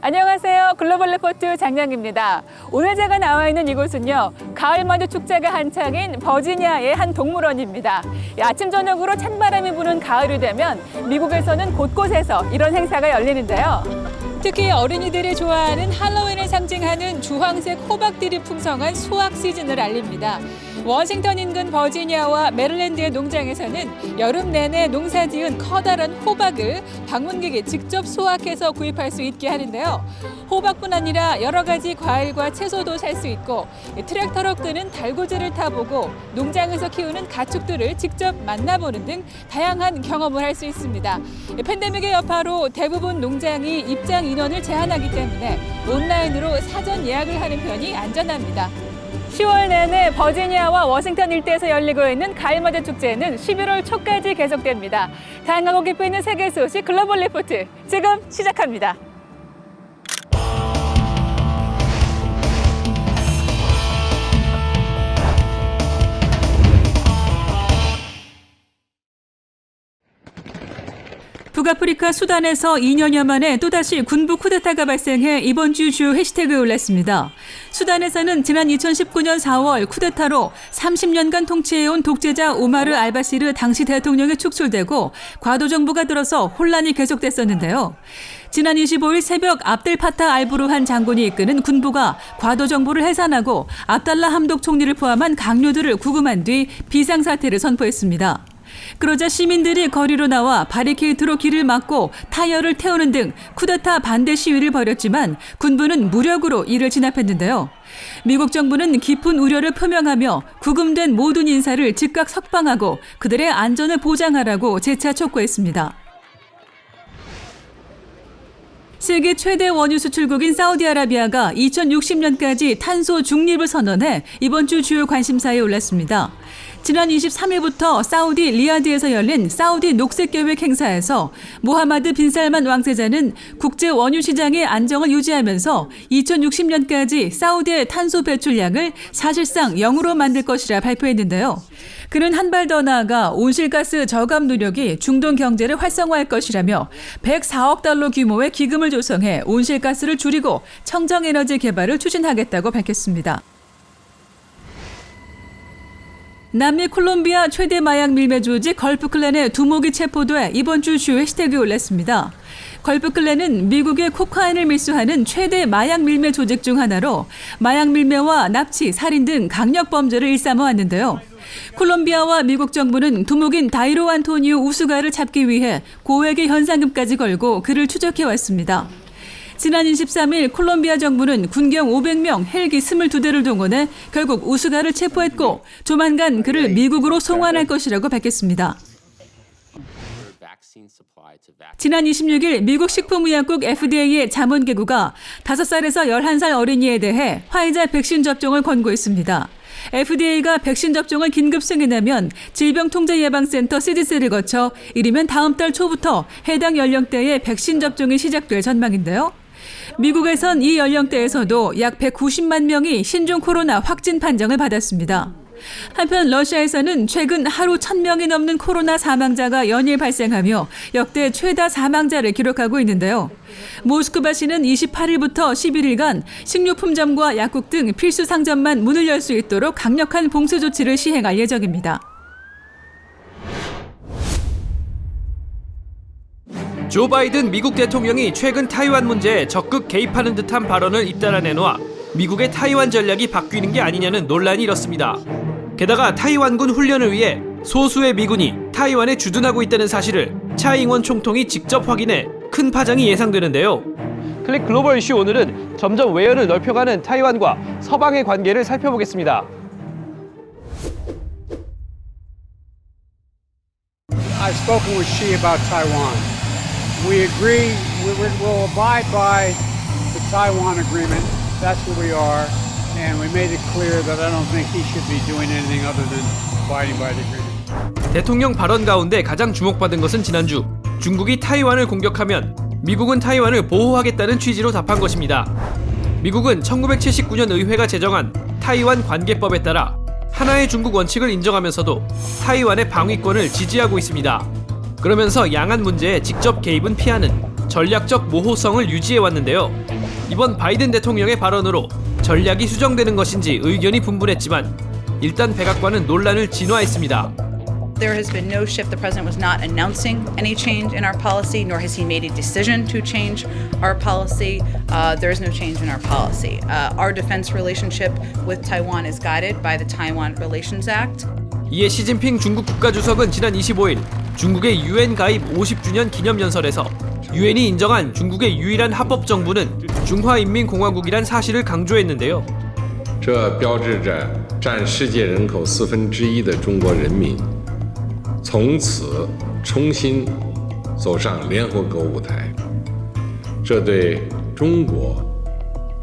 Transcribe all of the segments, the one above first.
안녕하세요. 글로벌 리포트 장량입니다. 오늘 제가 나와 있는 이곳은요, 가을만두 축제가 한창인 버지니아의 한 동물원입니다. 아침 저녁으로 찬바람이 부는 가을이 되면 미국에서는 곳곳에서 이런 행사가 열리는데요. 특히 어린이들이 좋아하는 할로윈을 상징하는 주황색 호박들이 풍성한 수확 시즌을 알립니다. 워싱턴 인근 버지니아와 메릴랜드의 농장에서는 여름 내내 농사지은 커다란 호박을 방문객이 직접 수확해서 구입할 수 있게 하는데요. 호박뿐 아니라 여러 가지 과일과 채소도 살 수 있고 트랙터로 끄는 달구지를 타보고 농장에서 키우는 가축들을 직접 만나보는 등 다양한 경험을 할 수 있습니다. 팬데믹의 여파로 대부분 농장이 입장 인원을 제한하기 때문에 온라인으로 사전 예약을 하는 편이 안전합니다. 10월 내내 버지니아와 워싱턴 일대에서 열리고 있는 가을만두 축제는 11월 초까지 계속됩니다. 다양하고 깊이 있는 세계 소식 글로벌 리포트 지금 시작합니다. 북아프리카 수단에서 2년여 만에 또다시 군부 쿠데타가 발생해 이번 주 주요 해시태그에 올랐습니다. 수단에서는 지난 2019년 4월 쿠데타로 30년간 통치해온 독재자 오마르 알바시르 당시 대통령이 축출되고 과도 정부가 들어서 혼란이 계속됐었는데요. 지난 25일 새벽 압델파타 알부르한 장군이 이끄는 군부가 과도 정부를 해산하고 압달라 함독 총리를 포함한 강요들을 구금한 뒤 비상사태를 선포했습니다. 그러자 시민들이 거리로 나와 바리케이트로 길을 막고 타이어를 태우는 등 쿠데타 반대 시위를 벌였지만 군부는 무력으로 이를 진압했는데요. 미국 정부는 깊은 우려를 표명하며 구금된 모든 인사를 즉각 석방하고 그들의 안전을 보장하라고 재차 촉구했습니다. 세계 최대 원유 수출국인 사우디아라비아가 2060년까지 탄소 중립을 선언해 이번 주 주요 관심사에 올랐습니다. 지난 23일부터 사우디 리야드에서 열린 사우디 녹색계획 행사에서 모하마드 빈 살만 왕세자는 국제 원유 시장의 안정을 유지하면서 2060년까지 사우디의 탄소 배출량을 사실상 0으로 만들 것이라 발표했는데요. 그는 한 발 더 나아가 온실가스 저감 노력이 중동 경제를 활성화할 것이라며 104억 달러 규모의 기금을 조성해 온실가스를 줄이고 청정에너지 개발을 추진하겠다고 밝혔습니다. 남미 콜롬비아 최대 마약 밀매 조직 걸프클랜의 두목이 체포돼 이번 주 주요 해시태그에 올랐습니다. 걸프클랜은 미국의 코카인을 밀수하는 최대 마약 밀매 조직 중 하나로 마약 밀매와 납치, 살인 등 강력 범죄를 일삼아왔는데요. 콜롬비아와 미국 정부는 두목인 다이로 안토니오 우수가를 잡기 위해 고액의 현상금까지 걸고 그를 추적해왔습니다. 지난 23일 콜롬비아 정부는 군경 500명, 헬기 22대를 동원해 결국 우수가를 체포했고 조만간 그를 미국으로 송환할 것이라고 밝혔습니다. 지난 26일 미국 식품의약국 FDA의 자문기구가 5살에서 11살 어린이에 대해 화이자 백신 접종을 권고했습니다. FDA가 백신 접종을 긴급 승인하면 질병통제예방센터 CDC를 거쳐 이르면 다음 달 초부터 해당 연령대의 백신 접종이 시작될 전망인데요. 미국에선 이 연령대에서도 약 190만 명이 신종 코로나 확진 판정을 받았습니다. 한편 러시아에서는 최근 하루 1,000명이 넘는 코로나 사망자가 연일 발생하며 역대 최다 사망자를 기록하고 있는데요. 모스크바시는 28일부터 11일간 식료품점과 약국 등 필수 상점만 문을 열 수 있도록 강력한 봉쇄 조치를 시행할 예정입니다. 조 바이든 미국 대통령이 최근 타이완 문제에 적극 개입하는 듯한 발언을 잇따라 내놓아 미국의 타이완 전략이 바뀌는 게 아니냐는 논란이 일었습니다. 게다가 타이완군 훈련을 위해 소수의 미군이 타이완에 주둔하고 있다는 사실을 차이잉원 총통이 직접 확인해 큰 파장이 예상되는데요. 클릭 글로벌 이슈 오늘은 점점 외연을 넓혀가는 타이완과 서방의 관계를 살펴보겠습니다. I've spoken with Xi about Taiwan. We agree we'll abide by the Taiwan agreement. That's what we are. And we made it clear that I don't think he should be doing anything other than abiding by the agreement. 대통령 발언 가운데 가장 주목받은 것은 지난주 중국이 타이완을 공격하면 미국은 타이완을 보호하겠다는 취지로 답한 것입니다. 미국은 1979년 의회가 제정한 타이완 관계법에 따라 하나의 중국 원칙을 인정하면서도 타이완의 방위권을 지지하고 있습니다. 그러면서 양안 문제에 직접 개입은 피하는 전략적 모호성을 유지해 왔는데요. 이번 바이든 대통령의 발언으로 전략이 수정되는 것인지 의견이 분분했지만 일단 백악관은 논란을 진화했습니다. There has been no shift. The president was not announcing any change in our policy, nor has he made a decision to change our policy. There is no change in our policy. Our defense relationship with Taiwan is guided by the Taiwan Relations Act. 이에 시진핑 중국 국가주석은 지난 25일 중국의 유엔 가입 50주년 기념연설에서 유엔이 인정한 중국의 유일한 합법 정부는 중화인민공화국이란 사실을 강조했는데요. 这标志着占世界人口1/4的中国人民从此重新走上联合国舞台，这对中国、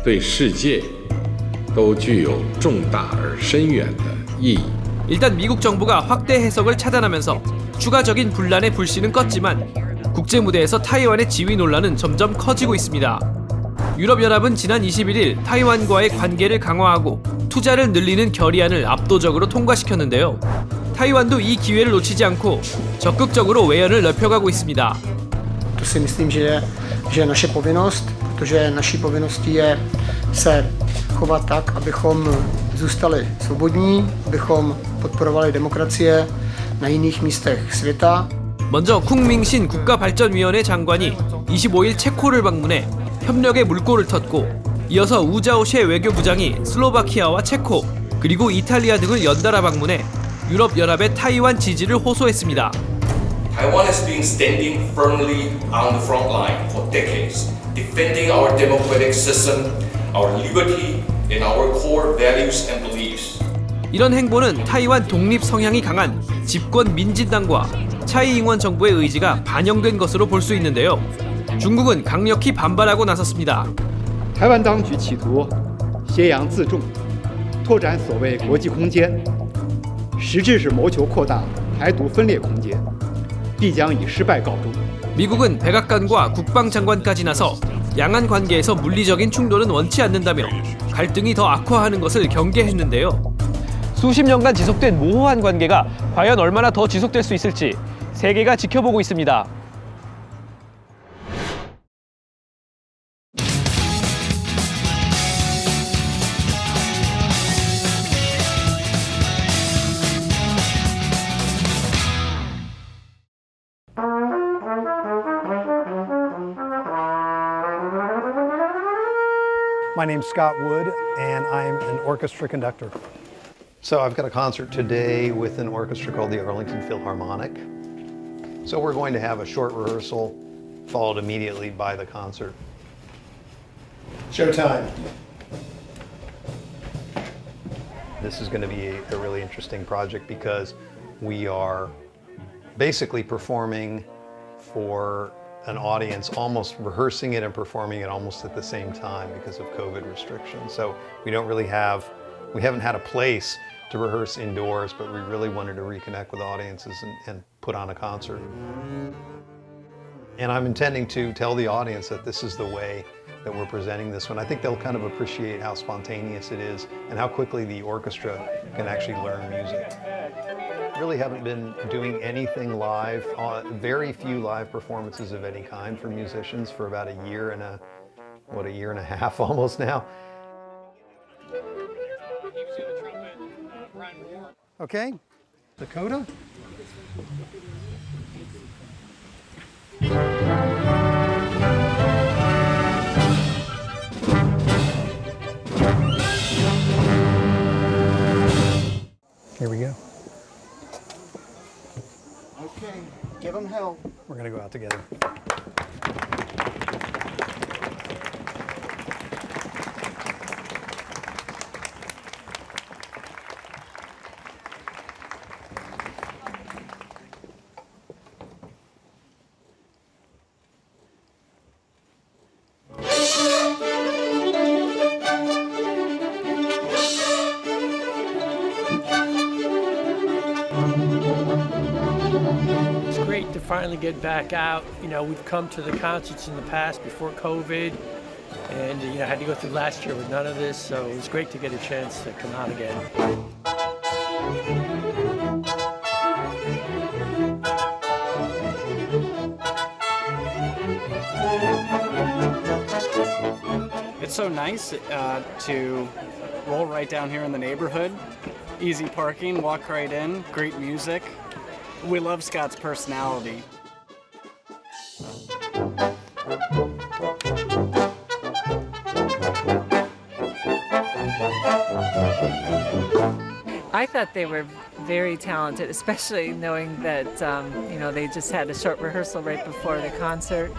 对世界都具有重大而深远的意义。 일단 미국 정부가 확대 해석을 차단하면서 추가적인 분란의 불씨는 껐지만 국제 무대에서 타이완의 지위 논란은 점점 커지고 있습니다. 유럽연합은 지난 21일 타이완과의 관계를 강화하고 투자를 늘리는 결의안을 압도적으로 통과시켰는데요. 타이완도 이 기회를 놓치지 않고 적극적으로 외연을 넓혀가고 있습니다. To si myslím, že je naše povinnost, protože naší povinností je se chovat tak, abychom zůstali svobodní, abychom podporovali demokracie na jiných místech světa. 먼저 쿵밍신 국가발전위원회 장관이 25일 체코를 방문해 협력의 물꼬를 텄고 이어서 우자오셰 외교부장이 슬로바키아와 체코 그리고 이탈리아 등을 연달아 방문해 유럽연합의 타이완 지지를 호소했습니다. Taiwan has been standing firmly on the front line for decades, defending our democratic system, our liberty, and our core values and beliefs. 이런 행보는 타이완 독립 성향이 강한 집권 민진당과 차이잉원 정부의 의지가 반영된 것으로 볼 수 있는데요. 중국은 강력히 반발하고 나섰습니다. 台湾当局企图挟洋自重，拓展所谓国际空间，实质是谋求扩大台独分裂空间，必将以失败告终。 미국은 백악관과 국방장관까지 나서 양안 관계에서 물리적인 충돌은 원치 않는다며 갈등이 더 악화하는 것을 경계했는데요. 수십 년간 지속된 모호한 관계가 과연 얼마나 더 지속될 수 있을지 세계가 지켜보고 있습니다. My name's Scott Wood, and I'm an orchestra conductor. So I've got a concert today with an orchestra called the Arlington Philharmonic. So we're going to have a short rehearsal followed immediately by the concert. Showtime. This is going to be a really interesting project because we are basically performing for an audience, almost rehearsing it and performing it almost at the same time because of COVID restrictions. So we haven't had a place to rehearse indoors, but we really wanted to reconnect with audiences and put on a concert. And I'm intending to tell the audience that this is the way that we're presenting this one. I think they'll kind of appreciate how spontaneous it is and how quickly the orchestra can actually learn music. Really haven't been doing anything live, very few live performances of any kind for musicians for about a year and a half almost now. Okay, Dakota? Here we go. Okay, give them hell. We're gonna go out together. It's great to finally get back out. You know, we've come to the concerts in the past before COVID, and I had to go through last year with none of this, so it was great to get a chance to come out again. It's so nice to roll right down here in the neighborhood. Easy parking, walk right in, great music. We love Scott's personality. I thought they were very talented, especially knowing that, they just had a short rehearsal right before the concert.